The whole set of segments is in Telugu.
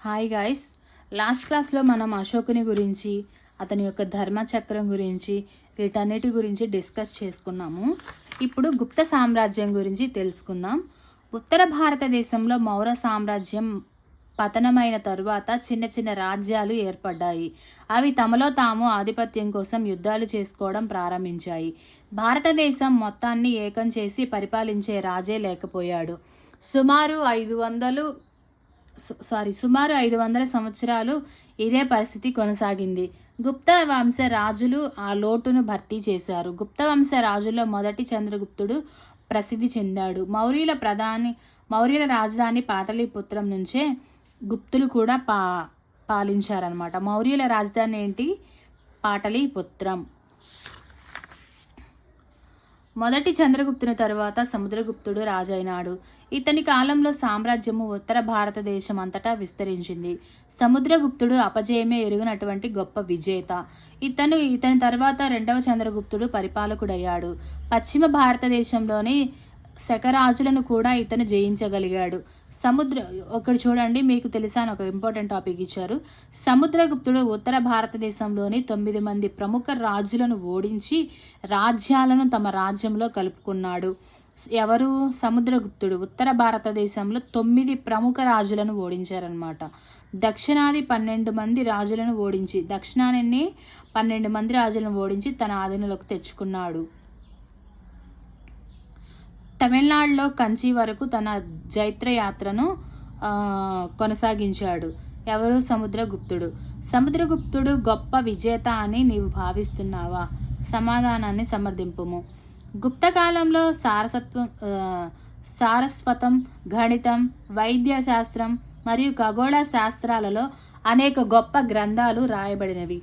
Hi guys. లాస్ట్ క్లాస్లో మనం అశోకుని గురించి, అతని యొక్క ధర్మచక్రం గురించి, వీటన్నిటి గురించి డిస్కస్ చేసుకున్నాము. ఇప్పుడు గుప్త సామ్రాజ్యం గురించి తెలుసుకుందాం. ఉత్తర భారతదేశంలో మౌర్య సామ్రాజ్యం పతనమైన తరువాత చిన్న చిన్న రాజ్యాలు ఏర్పడ్డాయి. అవి తమలో తాము ఆధిపత్యం కోసం యుద్ధాలు చేసుకోవడం ప్రారంభించాయి. భారతదేశం మొత్తాన్ని ఏకం చేసి పరిపాలించే రాజే లేకపోయాడు. సుమారు 500 సంవత్సరాలు ఇదే పరిస్థితి కొనసాగింది. గుప్త వంశ రాజులు ఆ లోటును భర్తీ చేశారు. గుప్త వంశ రాజుల్లో మొదటి చంద్రగుప్తుడు ప్రసిద్ధి చెందాడు. మౌర్యుల రాజధాని పాటలీపుత్రం నుంచే గుప్తులు కూడా పాలించారనమాట. మౌర్యుల రాజధాని ఏంటి? పాటలీపుత్రం. మొదటి చంద్రగుప్తుని తరువాత సముద్రగుప్తుడు రాజైనాడు. ఇతని కాలంలో సామ్రాజ్యము ఉత్తర భారతదేశం అంతటా విస్తరించింది. సముద్రగుప్తుడు అపజయమే ఎరుగినటువంటి గొప్ప విజేత. ఇతని తర్వాత రెండవ చంద్రగుప్తుడు పరిపాలకుడయ్యాడు. పశ్చిమ భారతదేశంలోని శకరాజులను కూడా ఇతను జయించగలిగాడు. ఒకటి చూడండి, మీకు తెలుసా అని ఒక ఇంపార్టెంట్ టాపిక్ ఇచ్చారు. సముద్రగుప్తుడు ఉత్తర భారతదేశంలోని 9 మంది ప్రముఖ రాజులను ఓడించి రాజ్యాలను తమ రాజ్యంలో కలుపుకున్నాడు. ఎవరు? సముద్రగుప్తుడు ఉత్తర భారతదేశంలో 9 ప్రముఖ రాజులను ఓడించారనమాట. దక్షిణాది 12 మంది రాజులను ఓడించి తన ఆధీనంలోకి తెచ్చుకున్నాడు. తమిళనాడులో కంచి వరకు తన జైత్రయాత్రను కొనసాగించాడు. ఎవరు? సముద్రగుప్తుడు గొప్ప విజేత అని నీవు భావిస్తున్నావా? సమాధానాన్ని సమర్థింపుము. గుప్త కాలంలో సారస్వతం, గణితం, వైద్య శాస్త్రం మరియు ఖగోళ శాస్త్రాలలో అనేక గొప్ప గ్రంథాలు రాయబడినవి.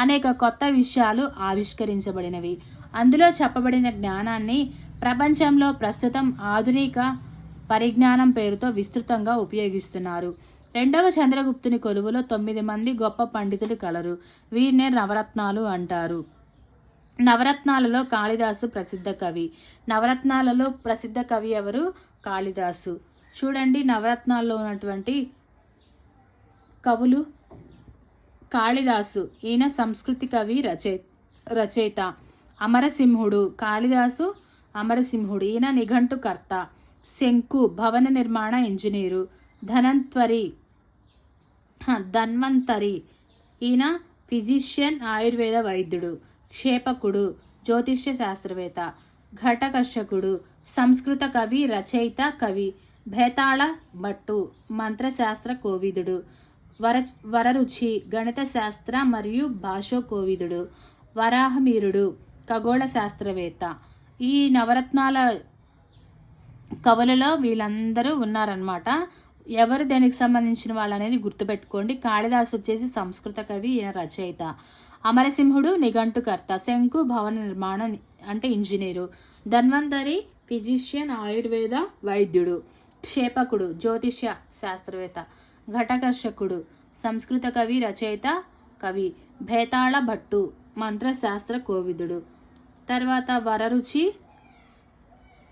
అనేక కొత్త విషయాలు ఆవిష్కరించబడినవి. అందులో చెప్పబడిన జ్ఞానాన్ని ప్రపంచంలో ప్రస్తుతం ఆధునిక పరిజ్ఞానం పేరుతో విస్తృతంగా ఉపయోగిస్తున్నారు. రెండవ చంద్రగుప్తుని కొలువులో 9 మంది గొప్ప పండితులు కలరు. వీరినే నవరత్నాలు అంటారు. నవరత్నాలలో కాళిదాసు ప్రసిద్ధ కవి. నవరత్నాలలో ప్రసిద్ధ కవి ఎవరు? కాళిదాసు. చూడండి, నవరత్నాల్లో ఉన్నటువంటి కవులు. కాళిదాసు, ఈయన సంస్కృతి కవి, రచయిత. అమరసింహుడు, కాళిదాసు అమరసింహుడు, ఈయన నిఘంటుకర్త. శంకు, భవన నిర్మాణ ఇంజనీరు. ధన్వంతరి, ఈయన ఫిజిషియన్, ఆయుర్వేద వైద్యుడు. క్షేపకుడు, జ్యోతిష్య శాస్త్రవేత్త. ఘటకర్షకుడు, సంస్కృత కవి, రచయిత, కవి. భేతాళ భట్టు, మంత్రశాస్త్ర కోవిదుడు. వరరుచి, గణిత శాస్త్ర మరియు భాషో కోవిదుడు. వరాహమీరుడు, ఖగోళ శాస్త్రవేత్త. ఈ నవరత్నాల కవులలో వీళ్ళందరూ ఉన్నారనమాట. ఎవరు దేనికి సంబంధించిన వాళ్ళు అనేది గుర్తుపెట్టుకోండి. కాళిదాసు వచ్చేసి సంస్కృత కవి, ఈయన రచయిత. అమరసింహుడు నిఘంటుకర్త. శంకు భవన నిర్మాణ అంటే ఇంజనీరు. ధన్వంతరి ఫిజిషియన్, ఆయుర్వేద వైద్యుడు. క్షేపకుడు జ్యోతిష్య శాస్త్రవేత్త. ఘటకర్షకుడు సంస్కృత కవి, రచయిత, కవి. భేతాళ భట్టు మంత్రశాస్త్ర కోవిదుడు. తర్వాత వరరుచి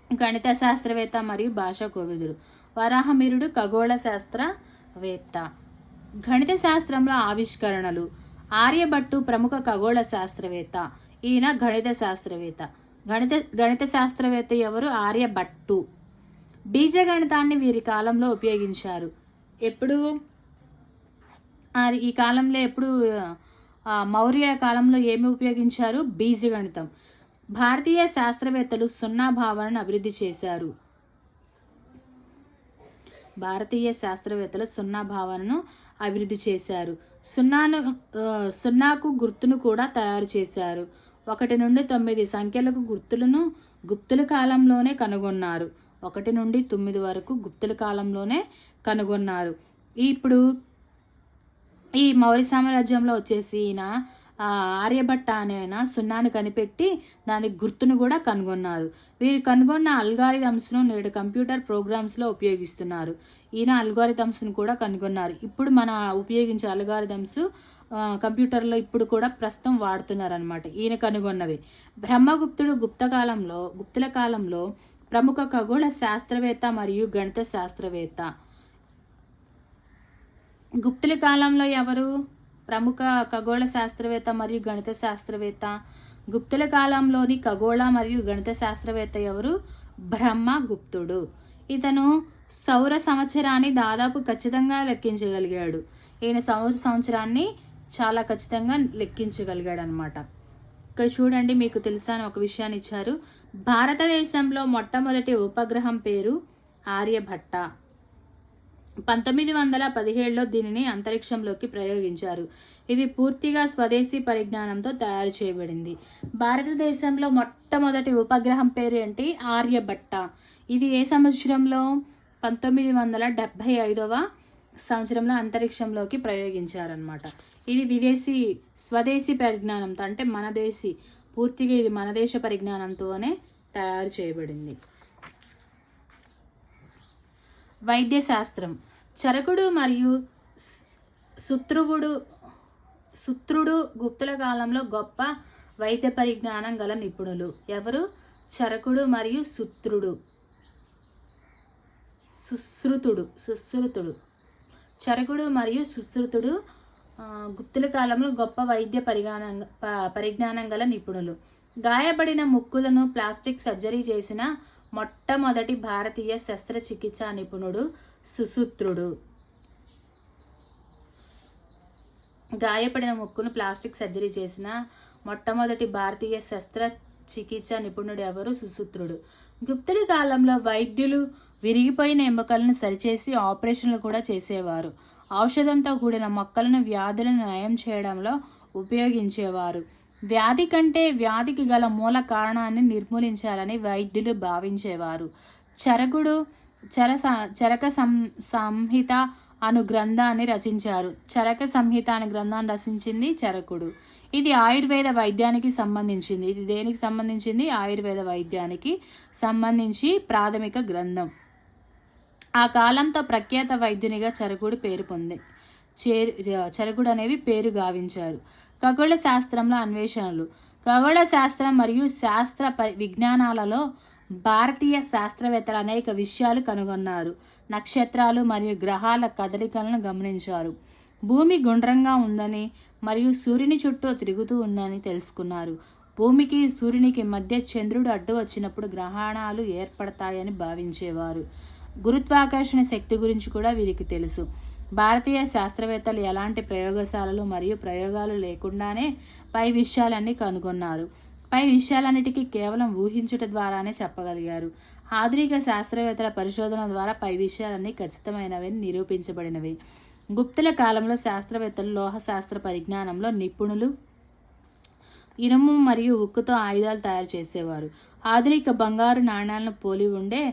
గణిత శాస్త్రవేత్త మరియు భాషా కోవిదుడు. వరాహమిరుడు ఖగోళ శాస్త్రవేత్త. గణిత శాస్త్రంలో ఆవిష్కరణలు. ఆర్యభట్టు ప్రముఖ ఖగోళ శాస్త్రవేత్త. ఈయన గణిత శాస్త్రవేత్త. గణిత శాస్త్రవేత్త ఎవరు? ఆర్యభట్టు. బీజగణితాన్ని వీరి కాలంలో ఉపయోగించారు. ఎప్పుడు? ఈ కాలంలో ఎప్పుడు? మౌర్య కాలంలో ఏమి ఉపయోగించారు? బీజగణితం. భారతీయ శాస్త్రవేత్తలు సున్నా భావనను అభివృద్ధి చేశారు. సున్నాకు గుర్తును కూడా తయారు చేశారు. 1 నుండి 9 సంఖ్యలకు గుర్తులను గుప్తుల కాలంలోనే కనుగొన్నారు. 1 నుండి 9 వరకు గుప్తుల కాలంలోనే కనుగొన్నారు. ఇప్పుడు ఈ మౌర్య సామ్రాజ్యంలో వచ్చేసి ఈయన ఆర్యభట్ట అనే సున్నాను కనిపెట్టి దానికి గుర్తును కూడా కనుగొన్నారు. వీరు కనుగొన్న అల్గారిథమ్స్ను నేడు కంప్యూటర్ ప్రోగ్రామ్స్లో ఉపయోగిస్తున్నారు. ఈయన అల్గారిథమ్స్ను కూడా కనుగొన్నారు. ఇప్పుడు మన ఉపయోగించే అల్గారిథమ్స్ కంప్యూటర్లో ఇప్పుడు కూడా ప్రస్తుతం వాడుతున్నారనమాట. ఈయన కనుగొన్నవి. బ్రహ్మగుప్తుడు గుప్తుల కాలంలో ప్రముఖ ఖగోళ శాస్త్రవేత్త మరియు గణిత శాస్త్రవేత్త. గుప్తుల కాలంలో ఎవరు? ప్రముఖ ఖగోళ శాస్త్రవేత్త మరియు గణిత శాస్త్రవేత్త. గుప్తుల కాలంలోని ఖగోళ మరియు గణిత శాస్త్రవేత్త ఎవరు? బ్రహ్మగుప్తుడు. ఇతను సౌర సంవత్సరాన్ని దాదాపు ఖచ్చితంగా లెక్కించగలిగాడు. ఈయన సౌర సంవత్సరాన్ని చాలా ఖచ్చితంగా లెక్కించగలిగాడు అనమాట. ఇక్కడ చూడండి, మీకు తెలుసా అని ఒక విషయాన్ని ఇచ్చారు. భారతదేశంలో మొట్టమొదటి ఉపగ్రహం పేరు ఆర్యభట్ట. 1917లో దీనిని అంతరిక్షంలోకి ప్రయోగించారు. ఇది పూర్తిగా స్వదేశీ పరిజ్ఞానంతో తయారు చేయబడింది. భారతదేశంలో మొట్టమొదటి ఉపగ్రహం పేరు ఏంటి? ఆర్యభట్ట. ఇది ఏ సంవత్సరంలో? 1975వ సంవత్సరంలో అంతరిక్షంలోకి ప్రయోగించారనమాట. ఇది స్వదేశీ పరిజ్ఞానంతో, అంటే పూర్తిగా ఇది మన దేశ పరిజ్ఞానంతోనే తయారు చేయబడింది. వైద్య శాస్త్రం. చరకుడు మరియు సుత్రుడు గుప్తుల కాలంలో గొప్ప వైద్య పరిజ్ఞానం గల నిపుణులు. ఎవరు? చరకుడు మరియు సుశ్రుతుడు. చరకుడు మరియు సుశ్రుతుడు గుప్తుల కాలంలో గొప్ప వైద్య పరిజ్ఞానం గల నిపుణులు. గాయపడిన ముక్కులను ప్లాస్టిక్ సర్జరీ చేసిన మొట్టమొదటి భారతీయ శస్త్రచికిత్సా నిపుణుడు సుశ్రుతుడు. గాయపడిన ముక్కును ప్లాస్టిక్ సర్జరీ చేసిన మొట్టమొదటి భారతీయ శస్త్రచికిత్సా నిపుణుడు ఎవరు? సుశ్రుతుడు. గుప్తుల కాలంలో వైద్యులు విరిగిపోయిన ఎముకలను సరిచేసి ఆపరేషన్లు కూడా చేసేవారు. ఔషధంతో కూడిన మొక్కలను వ్యాధులను నయం చేయడంలో ఉపయోగించేవారు. వ్యాధి కంటే వ్యాధికి గల మూల కారణాన్ని నిర్మూలించాలని వైద్యులు భావించేవారు. చరక సంహిత అను గ్రంథాన్ని రచించారు. చరక సంహిత అనే గ్రంథాన్ని రచించింది చరకుడు. ఇది ఆయుర్వేద వైద్యానికి సంబంధించింది. ఇది దేనికి సంబంధించింది? ఆయుర్వేద వైద్యానికి సంబంధించి ప్రాథమిక గ్రంథం. ఆ కాలంతో ప్రఖ్యాత వైద్యునిగా చరకుడు పేరు గావించారు. ఖగోళ శాస్త్రంలో అన్వేషణలు. ఖగోళ శాస్త్రం మరియు శాస్త్ర విజ్ఞానాలలో భారతీయ శాస్త్రవేత్తలు అనేక విషయాలు కనుగొన్నారు. నక్షత్రాలు మరియు గ్రహాల కదలికలను గమనించారు. భూమి గుండ్రంగా ఉందని మరియు సూర్యుని చుట్టూ తిరుగుతూ ఉందని తెలుసుకున్నారు. భూమికి సూర్యునికి మధ్య చంద్రుడు అడ్డు వచ్చినప్పుడు గ్రహణాలు ఏర్పడతాయని భావించేవారు. గురుత్వాకర్షణ శక్తి గురించి కూడా వీరికి తెలుసు. భారతీయ శాస్త్రవేత్తలు ఎలాంటి ప్రయోగశాలలు మరియు ప్రయోగాలు లేకుండానే పై విషయాలన్నీ కనుగొన్నారు. పై విషయాలన్నిటికీ కేవలం ఊహించుట ద్వారానే చెప్పగలిగారు. ఆధునిక శాస్త్రవేత్తల పరిశోధన ద్వారా పై విషయాలన్నీ ఖచ్చితమైనవని నిరూపించబడినవి. గుప్తుల కాలంలో శాస్త్రవేత్తలు లోహ శాస్త్ర పరిజ్ఞానంలో నిపుణులు. ఇనుము మరియు ఉక్కుతో ఆయుధాలు తయారు చేసేవారు. ఆధునిక బంగారు నాణ్యాలను పోలి ఉండే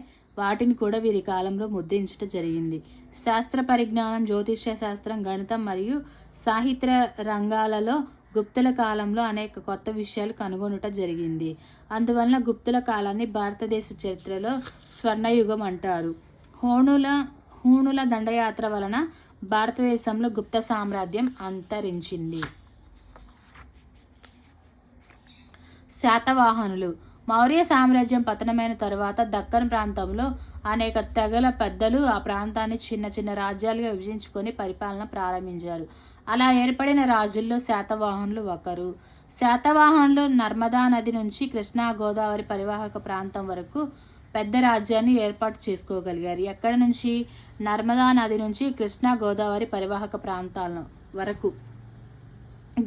వాటిని కూడా వీరి కాలంలో ముద్రించడం జరిగింది. శాస్త్ర పరిజ్ఞానం, జ్యోతిష్య శాస్త్రం, గణితం మరియు సాహిత్య రంగాలలో గుప్తుల కాలంలో అనేక కొత్త విషయాలు కనుగొనుట జరిగింది. అందువలన గుప్తుల కాలాన్ని భారతదేశ చరిత్రలో స్వర్ణయుగం అంటారు. హూణుల దండయాత్ర వలన భారతదేశంలో గుప్త సామ్రాజ్యం అంతరించింది. శాతవాహనులు. మౌర్య సామ్రాజ్యం పతనమైన తరువాత దక్కన్ ప్రాంతంలో అనేక తెగల పెద్దలు ఆ ప్రాంతాన్ని చిన్న చిన్న రాజ్యాలుగా విభజించుకొని పరిపాలన ప్రారంభించారు. అలా ఏర్పడిన రాజుల్లో శాతవాహనులు ఒకరు. శాతవాహనులు నర్మదా నది నుంచి కృష్ణా గోదావరి పరివాహక ప్రాంతం వరకు పెద్ద రాజ్యాన్ని ఏర్పాటు చేసుకోగలిగారు. ఎక్కడి నుంచి? నర్మదా నది నుంచి కృష్ణా గోదావరి పరివాహక ప్రాంతాల వరకు.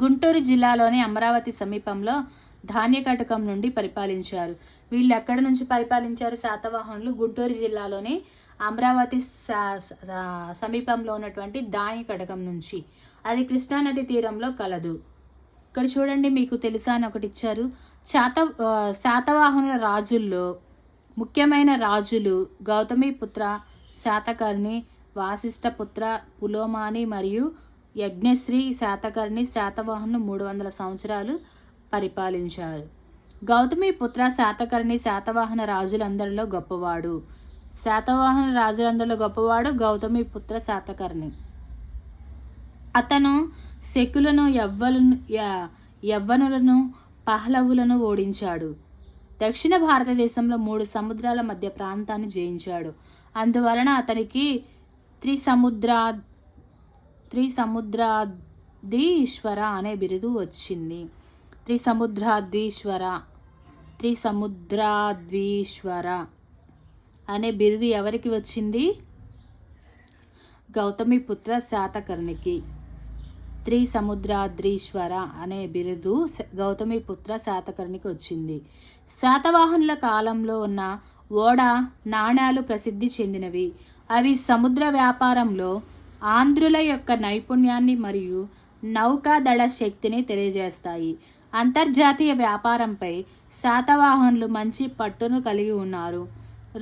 గుంటూరు జిల్లాలోని అమరావతి సమీపంలో ధాన్యకటకం నుండి పరిపాలించారు. వీళ్ళు ఎక్కడి నుంచి పరిపాలించారు? శాతవాహనులు గుంటూరు జిల్లాలోని అమరావతి సమీపంలో ఉన్నటువంటి ధాన్యకటకం నుంచి. అది కృష్ణానది తీరంలో కలదు. ఇక్కడ చూడండి, మీకు తెలుసా అని ఒకటి ఇచ్చారు. శాతవాహనుల రాజుల్లో ముఖ్యమైన రాజులు గౌతమిపుత్ర, శాతకర్ణి, వాసిష్ఠపుత్ర, పులోమాని మరియు యజ్ఞశ్రీ. శాతకర్ణి శాతవాహనులు 300 సంవత్సరాలు పరిపాలించారు. గౌతమిపుత్ర శాతకర్ణి శాతవాహన రాజులందరిలో గొప్పవాడు. గౌతమిపుత్ర శాతకర్ణి. అతను శకులను, యవ్వనులను, పహ్లవులను ఓడించాడు. దక్షిణ భారతదేశంలో 3 సముద్రాల మధ్య ప్రాంతాన్ని జయించాడు. అందువలన అతనికి త్రిసముద్రాధీశ్వర అనే బిరుదు వచ్చింది. త్రిసముద్రాధీశ్వర అనే బిరుదు ఎవరికి వచ్చింది? గౌతమిపుత్ర శాతకర్ణికి. త్రిసముద్రాధీశ్వర అనే బిరుదు గౌతమిపుత్ర శాతకర్ణికి వచ్చింది. శాతవాహనుల కాలంలో ఉన్న ఓడ నాణ్యాలు ప్రసిద్ధి చెందినవి. అవి సముద్ర వ్యాపారంలో ఆంధ్రుల యొక్క నైపుణ్యాన్ని మరియు నౌకాదళ శక్తిని తెలియజేస్తాయి. అంతర్జాతీయ వ్యాపారంపై శాతవాహనులు మంచి పట్టును కలిగి ఉన్నారు.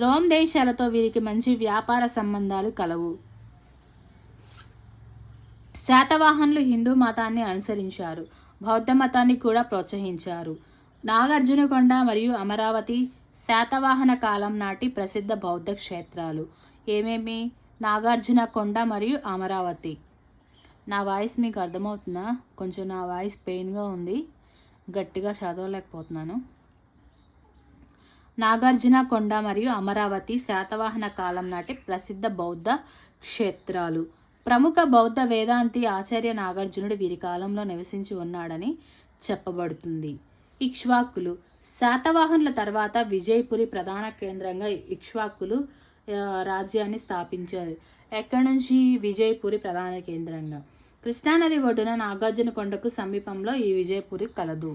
రోమ్ దేశాలతో వీరికి మంచి వ్యాపార సంబంధాలు కలవు. శాతవాహనులు హిందూ మతాన్ని అనుసరించారు, బౌద్ధ మతాన్ని కూడా ప్రోత్సహించారు. నాగార్జునకొండ మరియు అమరావతి శాతవాహన కాలం నాటి ప్రసిద్ధ బౌద్ధ క్షేత్రాలు. ఏమేమి? నాగార్జునకొండ మరియు అమరావతి. నా వాయిస్ మీకు అర్థమవుతుందా? కొంచెం నా వాయిస్ పెయిన్గా ఉంది, గట్టిగా చదవలేకపోతున్నాను. నాగార్జునకొండ మరియు అమరావతి శాతవాహన కాలం నాటి ప్రసిద్ధ బౌద్ధ క్షేత్రాలు. ప్రముఖ బౌద్ధ వేదాంతి ఆచార్య నాగార్జునుడు వీరి కాలంలో నివసించి ఉన్నాడని చెప్పబడుతుంది. ఇక్ష్వాకులు. శాతవాహనుల తర్వాత విజయపురి ప్రధాన కేంద్రంగా ఇక్ష్వాకులు రాజ్యాన్ని స్థాపించారు. ఎక్కడి నుంచి? విజయపురి ప్రధాన కేంద్రంగా. కృష్ణానది ఒడ్డున నాగార్జునకొండకు సమీపంలో ఈ విజయపురి కలదు.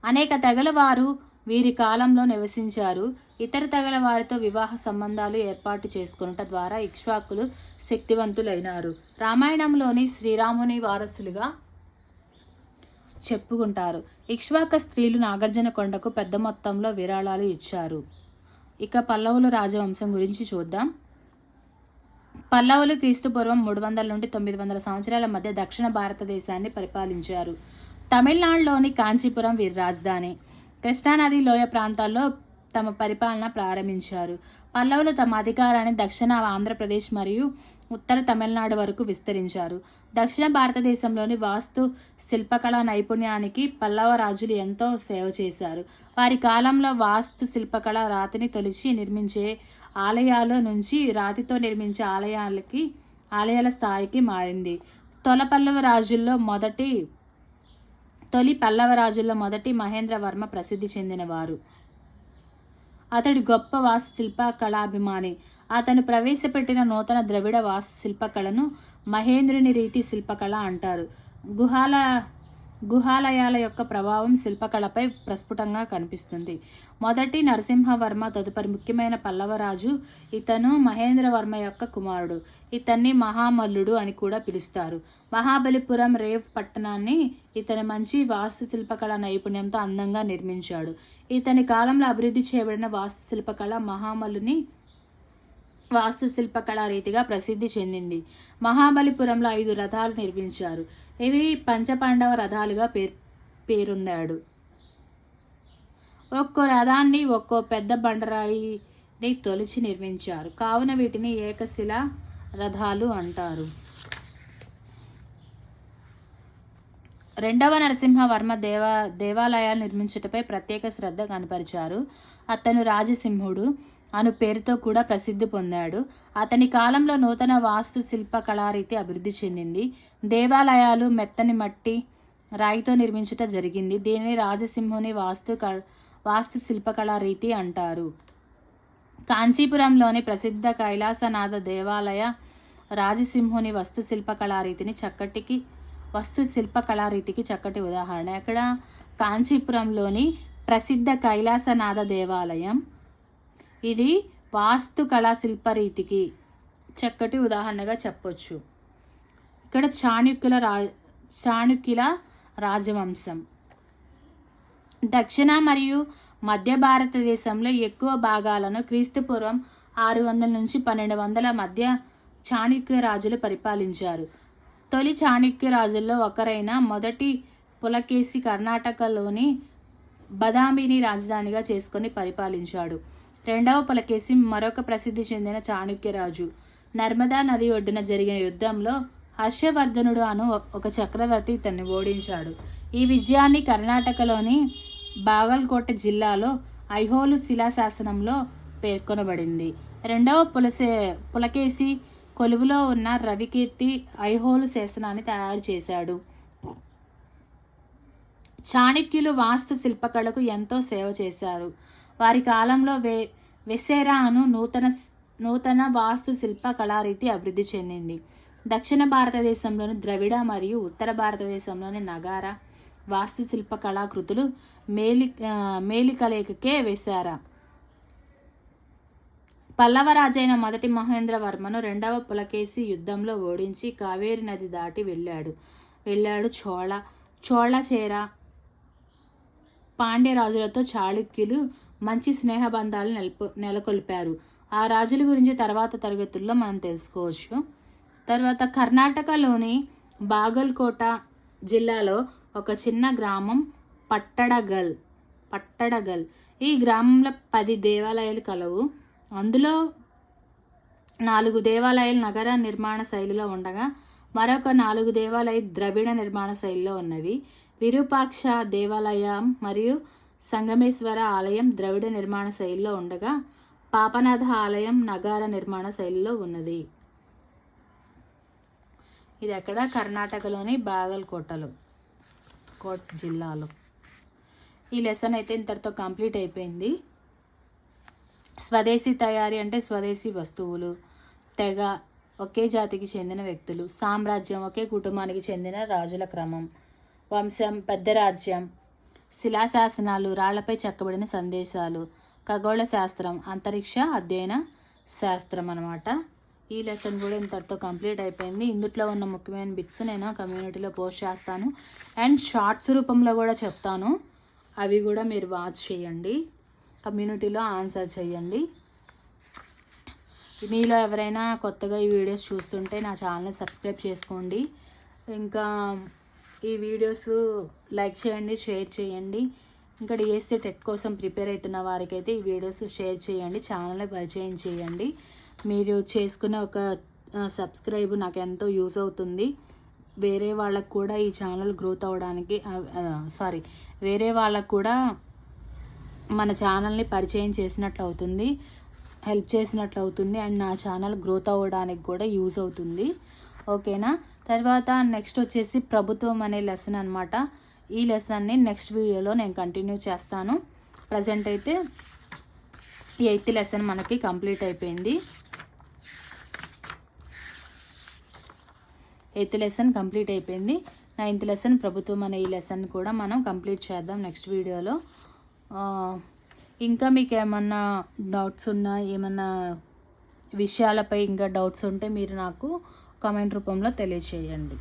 అనేక తెగల వారు వీరి కాలంలో నివసించారు. ఇతర తెగల వారితో వివాహ సంబంధాలు ఏర్పాటు చేసుకొనుట ద్వారా ఇక్ష్వాకులు శక్తివంతులైనారు. రామాయణంలోని శ్రీరాముని వారసులుగా చెప్పుకుంటారు. ఇక్ష్వాక స్త్రీలు నాగార్జునకొండకు పెద్ద మొత్తంలో విరాళాలు ఇచ్చారు. ఇక పల్లవుల రాజవంశం గురించి చూద్దాం. పల్లవులు క్రీస్తుపూర్వం 300 నుండి 900 సంవత్సరాల మధ్య దక్షిణ భారతదేశాన్ని పరిపాలించారు. తమిళనాడులోని కాంచీపురం వీరి రాజధాని. కృష్ణానది లోయ ప్రాంతాల్లో తమ పరిపాలన ప్రారంభించారు. పల్లవులు తమ అధికారాన్ని దక్షిణ ఆంధ్రప్రదేశ్ మరియు ఉత్తర తమిళనాడు వరకు విస్తరించారు. దక్షిణ భారతదేశంలోని వాస్తు శిల్పకళా నైపుణ్యానికి పల్లవ రాజులు ఎంతో సేవ చేశారు. వారి కాలంలో వాస్తు శిల్పకళ రాతిని తొలిచి నిర్మించే ఆలయాల నుంచి రాతితో నిర్మించే ఆలయాల స్థాయికి మారింది. తొలి పల్లవ రాజుల్లో మొదటి మహేంద్రవర్మ ప్రసిద్ధి చెందినవారు. అతడి గొప్ప వాస్తుశిల్ప కళాభిమాని. అతను ప్రవేశపెట్టిన నూతన ద్రవిడ వాస్తుశిల్పకళను మహేంద్రుని రీతి శిల్పకళ అంటారు. గుహాలయాల యొక్క ప్రభావం శిల్పకళపై ప్రస్ఫుటంగా కనిపిస్తుంది. మొదటి నరసింహవర్మ తదుపరి ముఖ్యమైన పల్లవరాజు. ఇతను మహేంద్రవర్మ యొక్క కుమారుడు. ఇతన్ని మహామల్లుడు అని కూడా పిలుస్తారు. మహాబలిపురం రేవ్ పట్టణాన్ని ఇతని మంచి వాస్తుశిల్పకళ నైపుణ్యంతో అందంగా నిర్మించాడు. ఇతని కాలంలో అభివృద్ధి చేయబడిన వాస్తుశిల్పకళ మహామల్లుని వాస్తుశిల్పకళ రీతిగా ప్రసిద్ధి చెందింది. మహాబలిపురంలో 5 రథాలు నిర్మించారు. ఇవి పంచపాండవ రథాలుగా పేరొందాడు. ఒక్కో రథాన్ని ఒక్కో పెద్ద బండరాయిని తొలిచి నిర్మించారు. కావున వీటిని ఏకశిలా రథాలు అంటారు. రెండవ నరసింహవర్మ దేవాలయాలు నిర్మించుటపై ప్రత్యేక శ్రద్ధ కనపరిచారు. అతను రాజసింహుడు అను పేరుతో కూడా ప్రసిద్ధి పొందాడు. అతని కాలంలో నూతన వాస్తు శిల్ప కళారీతి అభివృద్ధి చెందింది. దేవాలయాలు మెత్తని మట్టి రాయితో నిర్మించుట జరిగింది. దీనిని రాజసింహుని వాస్తు శిల్పకళారీతి అంటారు. కాంచీపురంలోని ప్రసిద్ధ కైలాసనాథ దేవాలయ రాజసింహుని వాస్తుశిల్పకళారీతికి చక్కటి ఉదాహరణ. ఇక్కడ కాంచీపురంలోని ప్రసిద్ధ కైలాసనాథ దేవాలయం ఇది వాస్తు కళాశిల్పరీతికి చక్కటి ఉదాహరణగా చెప్పొచ్చు. ఇక్కడ చాణుక్యుల రాజవంశం. దక్షిణ మరియు మధ్య భారతదేశంలో ఎక్కువ భాగాలను క్రీస్తుపూర్వం 600 నుంచి 1200 మధ్య చాణుక్య రాజులు పరిపాలించారు. తొలి చాణుక్య రాజుల్లో ఒకరైన మొదటి పులకేశి కర్ణాటకలోని బదామిని రాజధానిగా చేసుకొని పరిపాలించాడు. రెండవ పులకేశి మరొక ప్రసిద్ధి చెందిన చాణుక్యరాజు. నర్మదా నది ఒడ్డున జరిగిన యుద్ధంలో హర్షవర్ధనుడు అను ఒక చక్రవర్తి ఇతన్ని ఓడించాడు. ఈ విజయాన్ని కర్ణాటకలోని బాగల్కోట జిల్లాలో ఐహోలు శిలాశాసనంలో పేర్కొనబడింది. రెండవ పులకేశి కొలువులో ఉన్న రవికీర్తి ఐహోలు శాసనాన్ని తయారు చేశాడు. చాణక్యులు వాస్తు శిల్పకళకు ఎంతో సేవ చేశారు. వారి కాలంలో వెసేరా అను నూతన వాస్తు శిల్ప కళారీతి అభివృద్ధి చెందింది. దక్షిణ భారతదేశంలోని ద్రవిడ మరియు ఉత్తర భారతదేశంలోని నగార వాస్తుశిల్ప కళాకృతులు మేలికలేకకే వేశారా. పల్లవ రాజైన మొదటి మహేంద్రవర్మను రెండవ పులకేశి యుద్ధంలో ఓడించి కావేరి నది దాటి వెళ్ళాడు చోళచేర పాండ్యరాజులతో చాళుక్యులు మంచి స్నేహబంధాలు నెలకొల్పారు. ఆ రాజుల గురించి తర్వాత తరగతుల్లో మనం తెలుసుకోవచ్చు. తర్వాత కర్ణాటకలోని బాగల్కోట జిల్లాలో ఒక చిన్న గ్రామం పట్టడగల్. ఈ గ్రామంలో 10 దేవాలయాలు కలవు. అందులో 4 దేవాలయాలు నగర నిర్మాణ శైలిలో ఉండగా మరొక 4 దేవాలయాలు ద్రవిడ నిర్మాణ శైలిలో ఉన్నవి. విరూపాక్ష దేవాలయం మరియు సంగమేశ్వర ఆలయం ద్రవిడ నిర్మాణ శైలిలో ఉండగా పాపనాథ ఆలయం నగార నిర్మాణ శైలిలో ఉన్నది. ఇది ఎక్కడ? కర్ణాటకలోని బాగల్కోట జిల్లాలో. ఈ లెసన్ అయితే ఇంతటితో కంప్లీట్ అయిపోయింది. స్వదేశీ తయారీ అంటే స్వదేశీ వస్తువులు, తెగ ఒకే జాతికి చెందిన వ్యక్తులు, సామ్రాజ్యం ఒకే కుటుంబానికి చెందిన రాజుల క్రమం, వంశం పెద్ద రాజ్యం, శిలాశాసనాలు రాళ్లపై చెక్కబడిన సందేశాలు, ఖగోళ శాస్త్రం అంతరిక్ష అధ్యయన శాస్త్రం అన్నమాట. ఈ లెసన్ కూడా ఇంతటితో కంప్లీట్ అయిపోయింది. ఇందులో ఉన్న ముఖ్యమైన బిట్స్ నేను కమ్యూనిటీలో పోస్ట్ చేస్తాను అండ్ షార్ట్స్ రూపంలో కూడా చెప్తాను. అవి కూడా మీరు వాచ్ చేయండి, కమ్యూనిటీలో ఆన్సర్ చేయండి. మీలో ఎవరైనా కొత్తగా ఈ వీడియోస్ చూస్తుంటే నా ఛానల్ని సబ్స్క్రైబ్ చేసుకోండి. ఇంకా ఈ వీడియోస్ లైక్ చేయండి, షేర్ చేయండి. ఇంకా డిఎస్సి టెట్ కోసం ప్రిపేర్ అవుతున్న వారికైతే ఈ వీడియోస్ షేర్ చేయండి, ఛానల్ని పరిచయం చేయండి. మీరు చేసుకునే ఒక సబ్స్క్రైబ్ నాకు ఎంతో యూజ్ అవుతుంది. వేరే వాళ్ళకు కూడా ఈ ఛానల్ గ్రోత్ అవ్వడానికి వేరే వాళ్ళకు కూడా మన ఛానల్ని పరిచయం చేసినట్లు అవుతుంది, హెల్ప్ చేసినట్లు అవుతుంది అండ్ నా ఛానల్ గ్రోత్ అవ్వడానికి కూడా యూజ్ అవుతుంది. ఓకేనా? తర్వాత నెక్స్ట్ వచ్చేసి ప్రభుత్వం అనే లెసన్ అనమాట. ఈ లెసన్ని నెక్స్ట్ వీడియోలో నేను కంటిన్యూ చేస్తాను. ప్రజెంట్ అయితే 8th లెసన్ మనకి కంప్లీట్ అయిపోయింది. 8th లెసన్ కంప్లీట్ అయిపోయింది. 9th లెసన్ ప్రభుత్వం అనే ఈ లెసన్ కూడా మనం కంప్లీట్ చేద్దాం నెక్స్ట్ వీడియోలో. ఇంకా మీకు ఏమన్నా డౌట్స్ ఉన్నా, ఏమన్నా విషయాలపై ఇంకా డౌట్స్ ఉంటే మీరు నాకు కామెంట్ రూపంలో తెలియచేయండి.